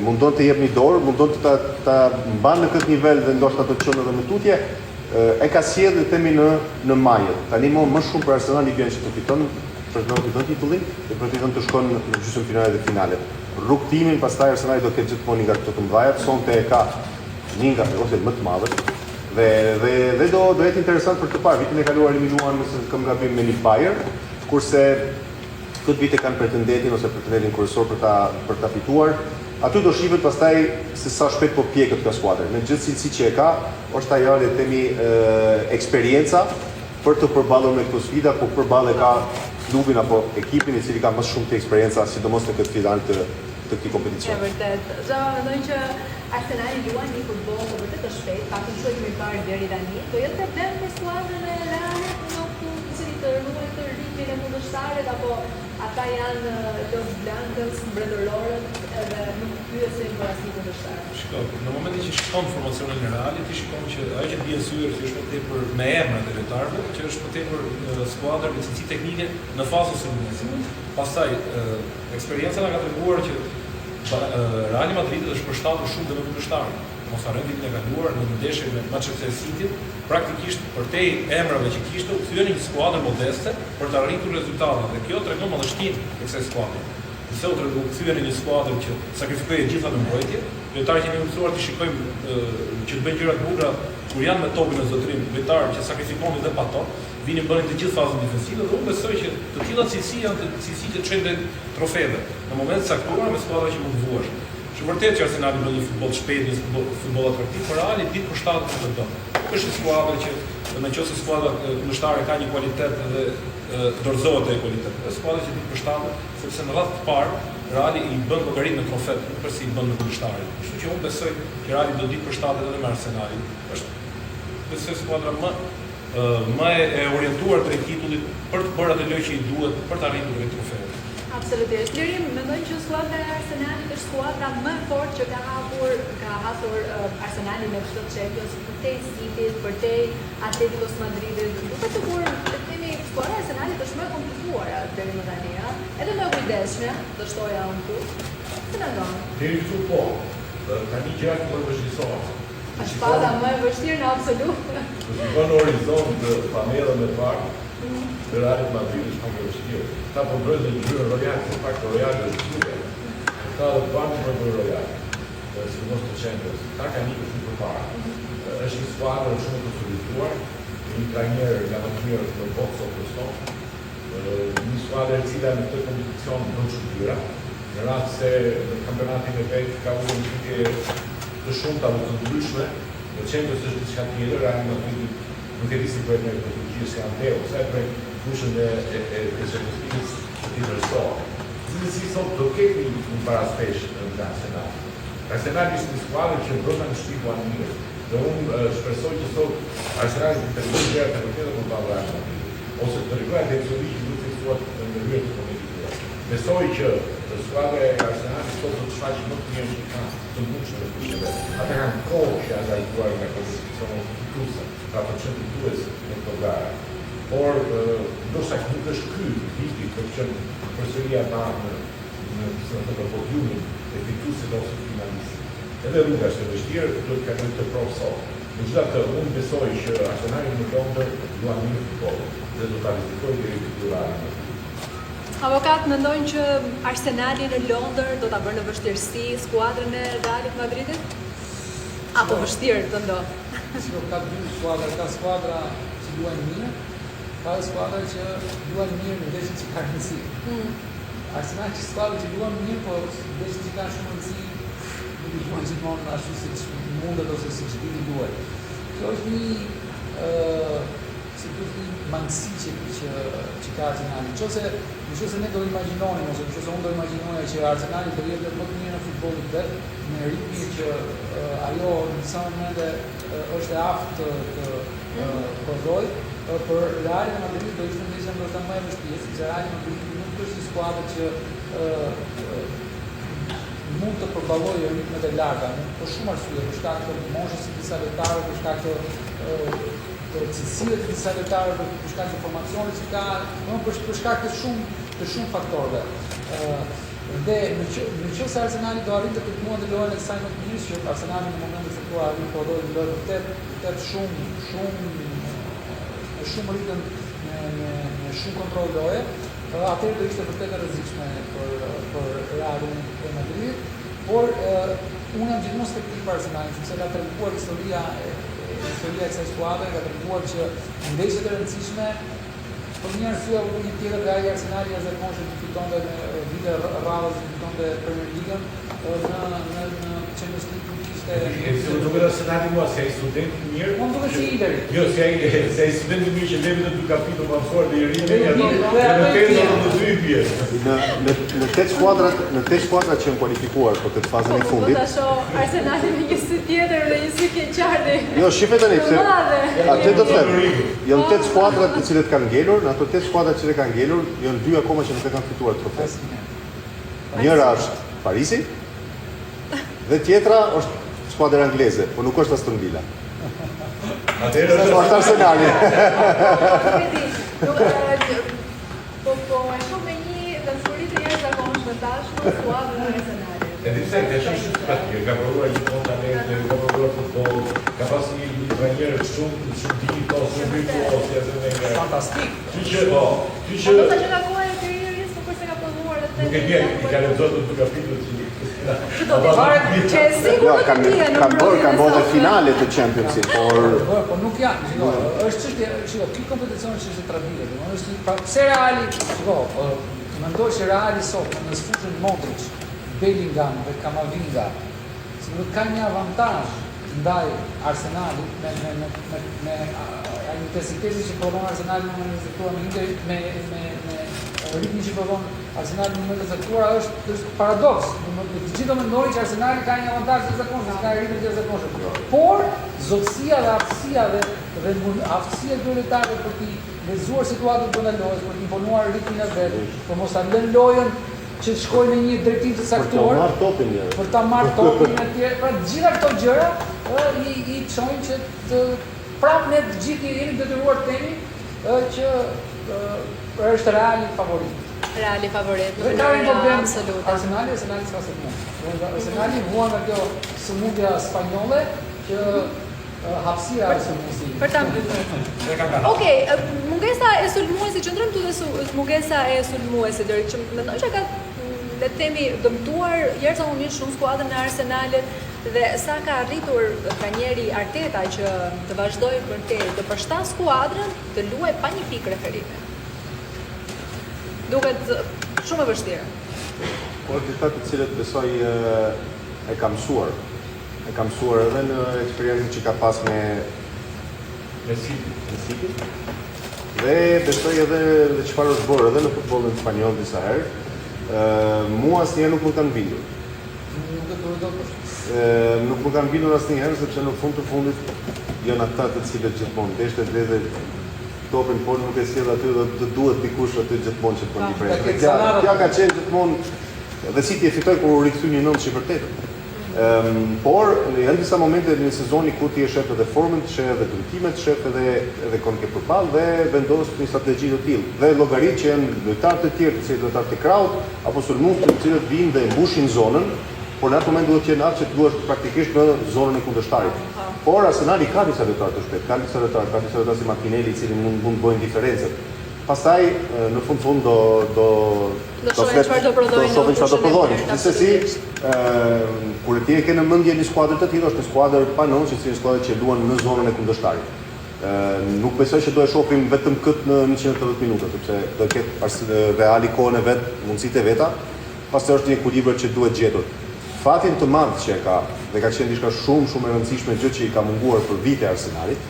mundon të jep një dorë, mundon të ta mban në këtë nivel dhe ndoshta të çon edhe në tutje, e ka sjellë themi në majë. Tani më shumë për Arsenal i vjen që të fiton për të dhënë titullin dhe për të dhënë të shkon në gjysmëfinale dhe finale. Rrugtimin pastaj Arsenali do të ketë gjithmonë nga këto të mëdha, sonte e ka një nga ose më të madhet dhe do jetë interesant për të parë. Vitin e kaluar eliminuan nëse kam gabim me Bayern, kurse këtë vit e kanë pretendentin ose pretendentin kryesor për ta fituar. Aty do shihet pastaj se sa shpejt po pjekët ka skuadër. Me gjithë cilësi që e ka, është ajo le të themi eksperienca për të përballur me këto sfida, po përballë ka klubin apo ekipin i cili ka më shumë të eksperjenca, sidomos në këtë filan të këtij kompeticioni. Vërtet. Mendoj që Arsenali luan një futboll të vërtet të shpejtë, pak më shumë i parë deri tani. Do jetë problem për skuadrën e Realit, i cili të ruajë të ritmin e kundërshtarit apo ata janë Los Blancos, mbretërorët edhe nuk pyesin për asnjë kundërshtar. Shikoj, në momentin që shikon formacionin e Realit, ti shikon që ajo që bie syre që është më tepër me emrat e lojtarëve, që është më tepër skuadër me cilësi teknike në fazën sulmuese. Pastaj eksperienca na ka treguar që Real Madrid është përshtatur shumë dhe me kundërshtarin. Mos harrojmë vitin e kaluar në ndeshje me Manchester City, praktikisht përtej emrave që kishte, u kthyen një skuadër modeste për të arritur rezultate dhe kjo tregon madhështinë e kësaj skuadre. Nëse u kthyen një skuadër që sakrifikoi gjitha në mbrojtje, lojtarët që ne mësuar të shikojmë që të bëjnë gjëra të bukur kur janë me topin në zotrim, lojtarë që sakrifikonin dhe pato, vinin bënin të gjithë fazën defensive dhe unë besoj që të tilla cilësi janë të cilësi që çojnë trofeve në moment të caktuar me skuadra që mund të vuash. Është vërtet që Arsenali bën një futboll shpejt, një futboll atraktiv, por Reali ditë për shtatë të do. Është një skuadër që nëse skuadra kundërshtare ka një kualitet dhe dorëzohet ai kualitet. Është skuadër që ditë për shtatë, sepse në radhë të parë Reali i bën llogarit me trofet, nuk përsi i bën me kundërshtarin. Kështu që unë besoj që Reali do ditë për shtatë edhe me Arsenalin. Është besoj skuadra më e orientuar drejt titullit për të bërë atë lojë që i duhet për të arritur këtë trofeu. Absolutisht. Lirim, mendoj që skuadra e Arsenalit është skuadra më e fortë që ka hasur Arsenali në këtë Champions, përtej Cityt, përtej Atleticos Madridit. Duket të kur themi skuadra e Arsenalit është më e komplikuar deri më tani, edhe më e kujdesshme, do shtoja unë këtu. Si mendon? Deri këtu po. Tani gjërat më vështirësohen. Është shpalla më e vështirë në absolut. Në horizont panelën e parë, Realit Madrid është pak e vështirë. Ta po ndrojnë dhe gjyrë Royal, se pak Royal është gjyrë. Ta dhe banë që për Royal. sidomos të Champions. Ta kanë ikur shumë përpara. Është një skuadër shumë e konsoliduar, një trajner nga më të mirë në botë sot për sot. Një skuadër e cila në këtë kompeticion bën shtyra, në rast se në kampionatin e vet ka një shitje të shumta dhe të ndryshme, në Champions është diçka tjetër, Real Madrid nuk e di si bëhet me Turqisë si Anteo, sa e prej fushën e Champions League të tjetërsohet. Si sot do ketë një paraspesh në Arsenal. Arsenal ishte një skuadër që brenda në shtypua në mirë. Dhe unë shpresoj që sot Arsenal të tregojë gjëra të vërteta për Real Madrid. Ose të tregojë atencionin që duhet të fiksuar në rrjet të kompetitive. Besoj që skuadra e Arsenalit sot do të shfaqë më të mirë që ka të mundshme në fushën. Ata kanë kohë që janë lajtuar nga kompeticioni fituese, pra përcentues në këto gara. Por ndoshta nuk është ky viti për që përsëri ata në podiumin e fituesit ose finalistit. Edhe rruga është e vështirë, do të kalojë të provë sot. Megjithatë, unë besoj që Arsenali në Londër luan mirë futboll dhe do ta vizitoj deri te Real. Avokat mendojnë që Arsenali në Londër do ta bërë në vështirësi skuadrën e Realit Madridit? Apo vështirë të ndohë? Sigur ka dy skuadra, ka skuadra që luajnë mirë, ka skuadra që luajnë mirë në ndeshjet që kanë rëndësi. Arsenali që skuadra që luajnë mirë, po ndeshjet që kanë shumë rëndësi, nuk i luajnë gjithmonë ashtu siç mundet ose siç dini luajnë. Kjo është një mangësi që ka Arsenali. Nëse ne do imagjinojmë, ose nëse unë do imagjinoja që Arsenali do jetë më të mirë në futbollin vet, me ritmin që ajo në disa momente është e aftë të prodhoj, për Realin Madrid do ishte ndeshja ndoshta më e vështirë, sepse Reali Madrid nuk është një skuadër që mund të përballojë ritmet e larta, për shumë arsye, për shkak të moshës së disa lojtarëve, për shkak të cilësive të disa lojtarëve, për shkak të formacionit që ka, për shkak të shumë faktorëve. Dhe në qoftë se Arsenali do arrinte të mundi lojën e saj më të mirë, që Arsenali në momentin se po arrin po lojë lojë vërtet shumë ritëm me shumë kontroll loje, atëherë do ishte vërtet e rrezikshme për Realin e Madridit, por unë jam gjithmonë skeptik për Arsenalin, sepse ka treguar historia e kësaj skuadre, ka treguar që ndeshjet e rëndësishme për një arsye apo një tjetër Reali Arsenali jashtëzakonisht fitonte në vite radhës, fitonte Premier League-ën, në Champions League nuk ishte. Duket Arsenali mua si ai student i mirë. Mund duket si Interi. Jo, si ai student i mirë që levi të dy kapitull më mësuar dhe i rinë ato. Në tezën të dy pjesë. Në 8 skuadrat që janë kualifikuar për këtë fazën e fundit. Po ta shoh Arsenali me një sy tjetër dhe një sy keqardhi. Jo, shifet tani pse. Atë do të them. Janë 8 skuadrat të cilët kanë ngelur, në ato 8 skuadrat që kanë ngelur, janë 2 akoma që nuk e kanë fituar trofeun. Njëra është Parisi dhe tjetra është skuadra angleze, por nuk është Aston Villa. Atëherë është Arsenali. Po e shoh me një dashuri të jashtëzakonshme tashmë skuadrën e Arsenalit. Edhe pse ka shumë simpati, ka provuar gjithmonë talente, ka provuar futboll, ka pasur një trajner shumë digjital, shumë virtuoz, si Fantastik. Që Do të thotë koha e karrierës, por se ka provuar atë. nuk e di, i ka lexuar të kapitull që do të thotë që sigurt kanë bërë finale të Championship, Po nuk janë, është çështje, ky kompeticion është traditë, domethënë pse Reali, mendoj se Reali sot në fushën Modric, Bellingham dhe Camavinga, sigurisht ka një avantazh ndaj Arsenalit me intensitetin që prodhon Arsenali në momentin e caktuar me Inter me ritmin që prodhon Arsenali në momentin e caktuar është paradoks. Të gjithë mendojnë që Arsenali ka një avantazh të zakonshëm, ka ritmin të zakonshëm. Por zotësia dhe aftësia dhe aftësia e lojtarëve për të lezuar situatën brenda lojës, për të imponuar ritmin e vet, për mos ta lënë lojën që të shkojë në një drejtim të caktuar, për ta marrë topin e tjerë, pra gjitha këto gjëra i çojnë që të prapë ne të gjithë jemi detyruar të themi që është Reali favorit. Reali favorit. Dhe ka një problem absolut. Arsenali s'ka se mund. Arsenali vuan nga kjo sëmundja spanjolle që hapësira e sëmundjes. Për ta mbyllur. Okej, mungesa e sulmuesit, qëndrojmë tu dhe mungesa e sulmuesit deri që mendoj që ka le të themi dëmtuar jashtëzakonisht shumë skuadrën e Arsenalit. dhe sa ka arritur trajneri Arteta që të vazhdojë të përshtat skuadrën të luajë pa një pikë referime. Duket shumë e vështirë. Por diçka të cilët besoj e ka mësuar. E ka mësuar edhe në eksperiencën që ka pas me City. Dhe besoj edhe çfarë është bërë edhe në futbollin spanjoll disa herë. Mua asnjëherë nuk më kanë bindur. Nuk më kanë bindur asnjëherë sepse në fund të fundit janë ata të cilët gjithmonë deshtet dhe topin, por nuk e sjell aty dhe të duhet dikush aty gjithmonë që të ndipre. Kjo ka qenë gjithmonë dhe City e fitoi kur u rikthye një 9-8. Por janë disa momente në sezoni ku ti e shef edhe formën, shef edhe drejtimet, shef edhe kon ke përballë dhe vendos një strategji të tillë. Dhe llogaritë që janë lojtarë të tjerë, si lojtarë të kraut apo sulmues të cilët vinë dhe mbushin zonën, por në atë moment duhet të jenë atë që duhet praktikisht në zonën e kundërshtarit. Por Arsenali ka disa lojtarë të shpejtë, ka disa lojtarë si Martinelli, i cili mund të bëjnë diferencën. Pastaj në fund do shohin çfarë do prodhojnë. Gjithsesi, kur ti e ke në mendje një skuadër të tillë, është një skuadër pa që si një skuadër që luan në zonën e kundërshtarit. Nuk besoj që do e shohim vetëm këtë në 180 minuta, sepse do ketë Reali kohën e vet, mundësitë e veta. Pastaj është një ekuilibër që duhet gjetur. Fatin të madh që e ka dhe ka qenë diçka shumë e rëndësishme gjë që i ka munguar për vite Arsenalit.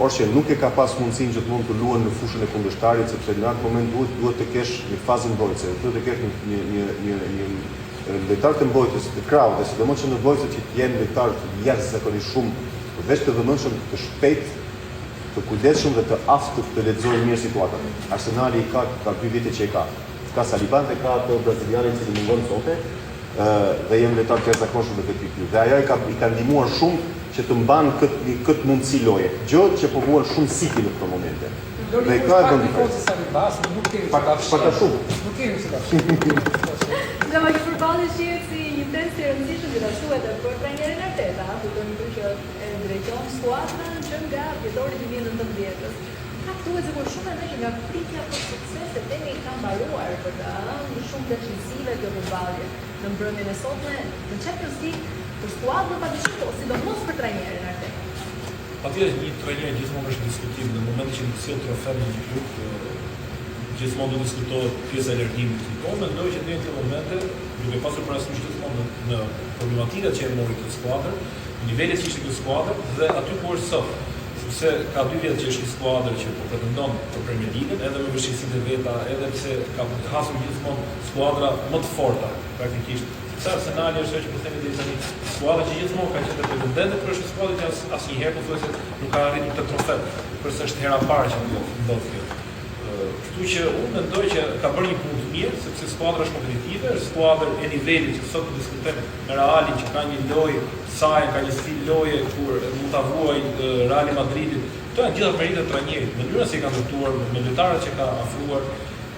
Por që nuk e ka pas mundësinë gjithmonë të luan në fushën e kundërshtarit, sepse në atë moment duhet të kesh një fazë mbrojtëse, duhet të kesh një lojtar të mbrojtjes, të krahut, dhe sidomos që në mbrojtje që të jenë lojtarë jashtëzakonisht shumë, veç të vëmendshëm, të shpejt, të kujdesshëm dhe të aftë të lexojnë mirë situatat. Arsenali ka 2 vite që e ka. Ka Saliban dhe ka atë brazilianin që i mungon sote, dhe janë lojtarë të jashtëzakonshëm në këtë pikë. Dhe ajo i ka ndihmuar shumë që të mban këtë mundësi loje. Gjë që po vuan shumë City në këto momente. Dhe ka e bëndi Paka shumë. Nuk kemi si bashkë. Nga më që përballi shihet si një test i rëndësishëm gjithashtu edhe për trajnerin Arteta, kuptoni që e drejton skuadrën që nga dhjetori 2019. Ka thuhet sikur shumë edhe që nga pritja për sukses e temi ka mbaruar për të ëndër shumë decisive kjo përballje në mbrëmjen e sotme në Champions League për skuadrën padyshim, sidomos për trajnerin Arteta. Patjetër një trajner gjithmonë është diskutim në momentin që nuk sjell trofe në një klub, gjithmonë do diskutohet pjesa e largimit. Po mendoj që në këtë momente, duke pasur parasysh gjithmonë në problematikat që e mori këtë skuadër, nivelet që ishte këtë skuadër dhe aty ku është sot. Sepse ka 2 vjet që është një skuadër që po pretendon për Premier League, edhe me vështirësitë e veta, edhe pse ka hasur gjithmonë skuadra më të forta praktikisht. Sepse Arsenali është ajo që po themi deri tani, skuadra që gjithmonë ka qenë pretendente, por është një skuadër që asnjëherë pothuajse nuk ka arritur të trofe, përse është hera e parë që ndodh kjo. Kështu që unë mendoj që ka bërë një punë të mirë, sepse skuadra është kompetitive, është skuadër e nivelit që sot diskutojmë me Realin që ka një lojë saj, ka një stil loje kur mund ta vuajë Real Madridit. Këto janë gjithë meritet e trajnerit, mënyra se i ka ndërtuar, me lojtarët që ka afruar,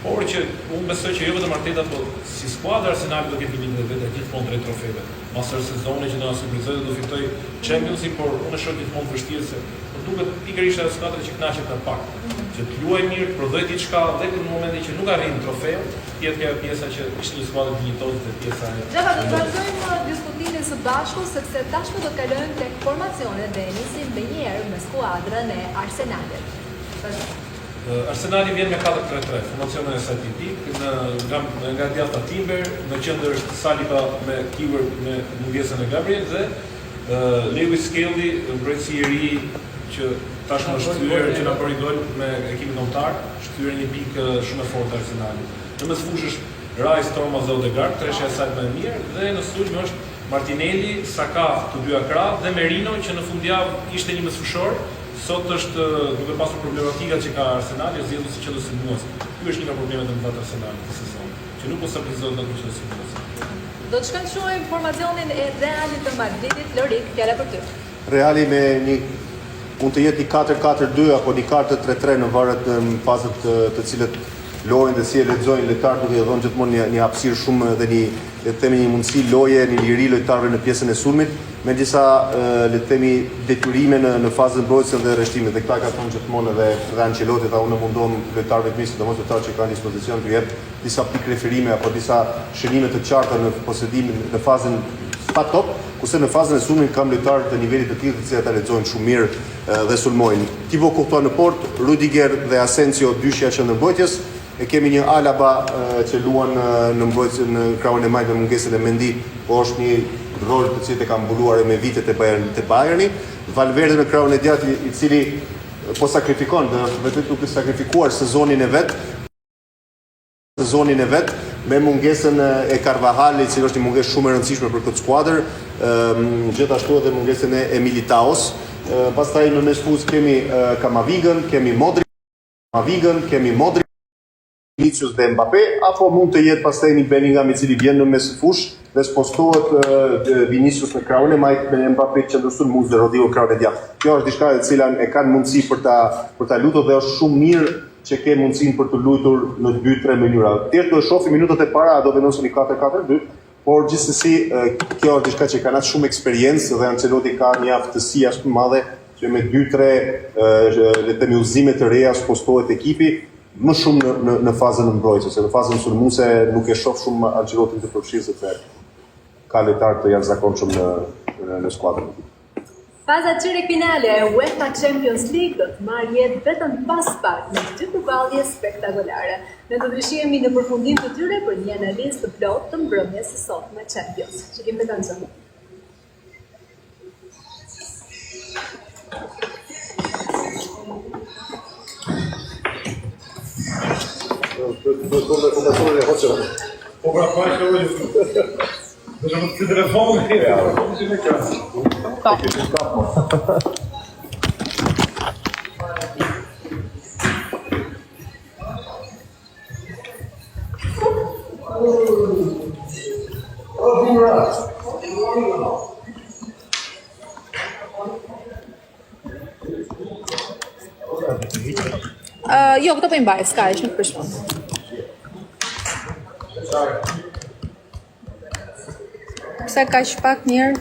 por që unë besoj që jo vetëm Arteta, por si skuadra Arsenali do ketë limitet e veta gjithmonë drejt trofeve. Masër sezoni që do na surprizojë do fitoj Champions League, por unë shoh gjithmonë vështirë se duket pikërisht ajo skuadër që kënaqet më pak. Që të luajë mirë, të prodhojë diçka dhe në momentin që nuk arrin trofeun, tjetër ajo pjesa që ishte një skuadër dinjitoze dhe pjesa e. Gjata do të vazhdojmë diskutimin së bashku sepse tashmë do të kalojmë tek formacionet dhe nisim më njëherë me skuadrën e Arsenalit. Arsenali vjen me 4-3-3, formacionin e saj tipik, nga djathta Timber, në qendër është Saliba me Kiwer me mungesën e Gabriel dhe Lewis Skelly, mbrojtësi i ri që tashmë është kthyer që na bëri gol me ekipin kombëtar, është kthyer një pikë shumë e fortë Arsenalit. Në mes fushësh Rice, Thomas dhe Odegaard, treshja e saj më e mirë dhe në sulm është Martinelli, Saka, të dy akra dhe Merino që në fundjavë ishte një mesfushor. Sot është duke pasur problematikat që ka Arsenali, është zgjedhur si qendrësimmues. Ky është një nga problemet e mëdha të Arsenalit këtë sezon, që nuk po stabilizohet nga qendrësimmues. Do të shkëlqyojmë formacionin e Realit të Madridit. Lorik, fjala për ty. Reali me një mund të jetë një 4-4-2 apo një 4-3-3 në varet në fazët të cilët lojnë dhe si e lexojnë lojtarët, duke i dhënë gjithmonë një hapësirë shumë dhe një mundësi loje, një liri lojtarëve në pjesën e sulmit, me disa le të themi detyrime në fazën mbrojtëse dhe rreshtimit. Dhe këta ka thonë gjithmonë edhe Ancelotti, tha unë mundon lojtarëve të mi, sidomos lojtarë që kanë dispozicion të jep disa pikë referime apo disa shënime të qarta në posedimin në fazën pa top, kurse në fazën e sulmit kam lojtarë të nivelit të tillë të cilët ta lexojnë shumë mirë dhe sulmojnë. Thibaut Courtois në port, Rudiger dhe Asensio dyshja që në mbrojtjes, e kemi një Alaba që luan në mbrojtje në krahun e majt me mungesën e Mendy, po është një rol të cilët e ka mbuluar me vitet e Bayerni. Valverde në krahun e djathtë i cili po sakrifikon, vetë duke sakrifikuar sezonin e vet me mungesën e Carvajalit, që është një mungesë shumë e rëndësishme për këtë skuadër, gjithashtu edhe mungesën e Militaos. Pastaj në mesfuz kemi Kamavigën, kemi Modric, Vinicius dhe Mbappé, apo mund të jetë pastaj një Bellingham i cili vjen në mesfush dhe spostohet Vinicius në krahun e majt me Mbappé që sulmues dhe Rodrigo krahun e djathtë. Kjo është diçka e cila e kanë mundësi për ta lutur dhe është shumë mirë që ke mundësinë për të luajtur në 2-3 mënyra. Tjetër do të shohim minutat e para do vendosën 4-4-2, por gjithsesi kjo është diçka që kanë atë shumë eksperiencë dhe Ancelotti ka një aftësi as të madhe që me 2-3 le të themi udhëzime të reja spostohet ekipi më shumë në fazën e mbrojtjes, se në fazën sulmuese nuk e shoh shumë Ancelottin të përfshirë sepse ka lojtarë të jashtëzakonshëm në skuadrën. Faza çeyrek-finale e UEFA Champions League do të marrë jetë vetëm pas pak me 2 përballje spektakolare. Ne do të rishihemi në përfundim të tyre për një analizë të plotë të mbrëmjes së sotme Champions. Shikim me këngë. Po pra pa që vëllë. Do të mos të telefonin here. Jo, këto po i mbaj, s'ka, është nuk përshpon. Pse ka pak mirë?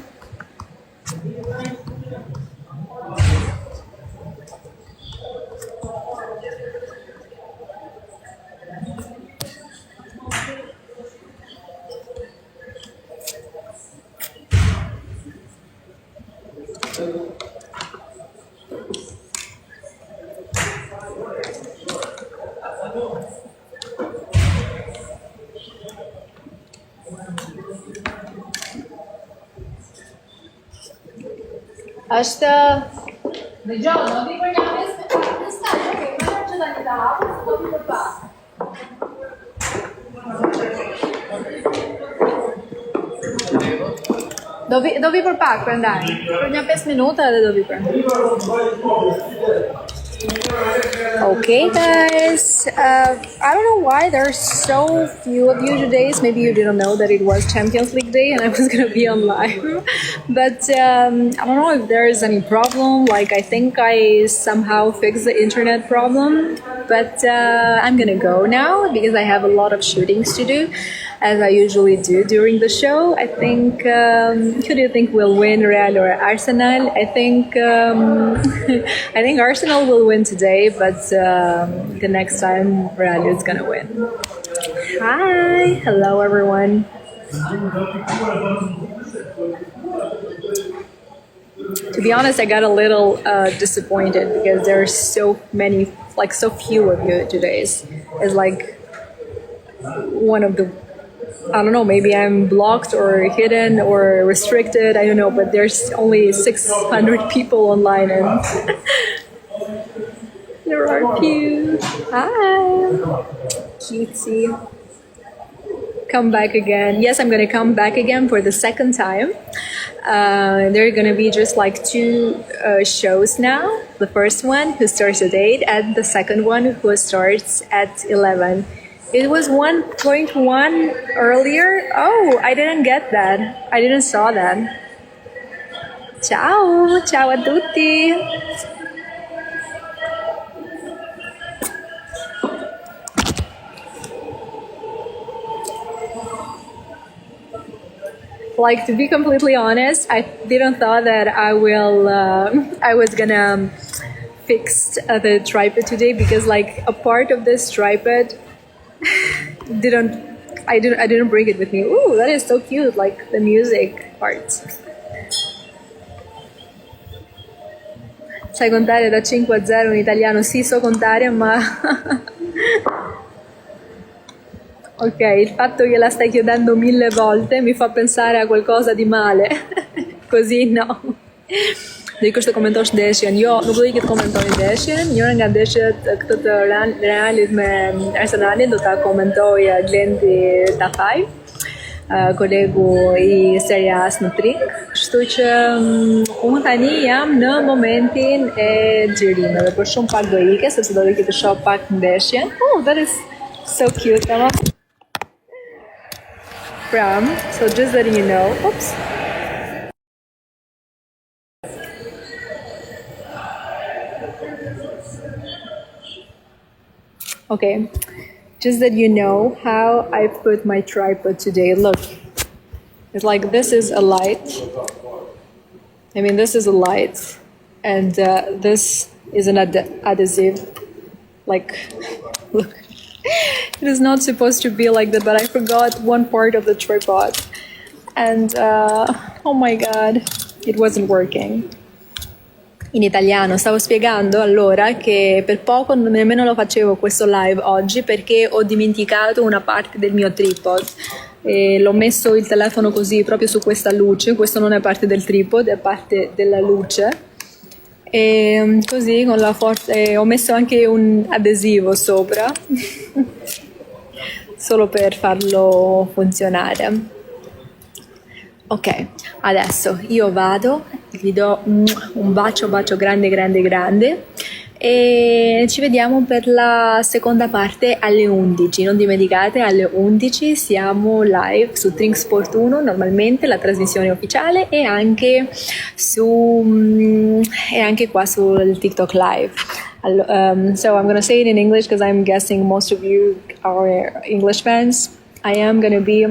Është... Dhe gjohë, do vi për një mes në staj, okej, më që da një të hapë, do vi për pak. Do vi për pak, për ndaj. Për një 5 minuta dhe do vi për. Okay, guys. I don't know why there's so few of you today. Maybe you didn't know that it was Champions League Day and I was gonna be on live. But I don't know if there is any problem. Like, I think I somehow fixed the internet problem. But I'm gonna go now because I have a lot of shootings to do, as I usually do during the show. I think, who do you think will win, Real or Arsenal? I think Arsenal will win today, but the next time Real is gonna win. Hi, hello everyone. To be honest, I got a little disappointed because there are so many, like so few of you today. It's like one of the, I don't know, maybe I'm blocked or hidden or restricted, I don't know, but there's only 600 people online and there are few. Hi, cutesy. Come back again. Yes, I'm gonna come back again for the second time. There are gonna be just like 2 shows now. The first one who starts at 8 and the second one who starts at 11. It was 1.1 earlier. Oh, I didn't get that. I didn't saw that. Ciao, ciao a tutti. Like, to be completely honest, I didn't thought that I was gonna fix the tripod today because like a part of this tripod didn't I didn't bring it with me. Ooh, that is so cute, like the music parts. Sai contare da 5 a 0 in italiano? Sì, so contare, ma ok, il fatto che la stai chiedendo 1000 volte mi fa pensare a qualcosa di male. Così no. Do I kështë të komentosh ndeshjen? Jo, nuk do I këtë komentoj ndeshjen. Njëra nga ndeshjet këtë të Realit me Arsenalin do ta komentoj Glendi Tafaj, kolegu I Serie A-s në Tring. Kështu që unë tani jam në momentin e xhirimeve, por shumë pak do ike, sepse do të shoh pak ndeshjen. Oh, that is so cute, Emma. So just letting you know. Oops. Okay, just that you know how I put my tripod today. Look, it's like this is a light. I mean, this is a light, and this is an adhesive. Like, look, it is not supposed to be like that, but I forgot one part of the tripod, and oh my god, it wasn't working. In italiano, stavo spiegando allora che per poco nemmeno lo facevo questo live oggi perché ho dimenticato una parte del mio tripod e l'ho messo il telefono così proprio su questa luce. Questo non è parte del tripod, è parte della luce, e così con la forza ho messo anche un adesivo sopra solo per farlo funzionare. Ok, adesso io vado, vi do un bacio grande e ci vediamo per la seconda parte alle 11. Non dimenticate, alle 11 siamo live su Tring Sport 1, normalmente la trasmissione ufficiale, e anche qua sul TikTok Live. So I'm going to say it in English because I'm guessing most of you are English fans. I am going to be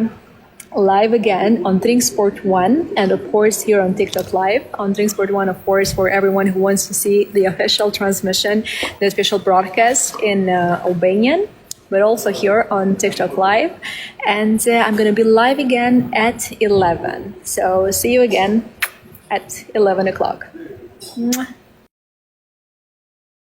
live again on Tring Sport 1 and of course here on TikTok Live. On Tring Sport 1, of course, for everyone who wants to see the official transmission, the official broadcast in Albanian, but also here on TikTok Live. And I'm going to be live again at 11. So see you again at 11 o'clock. Mwah.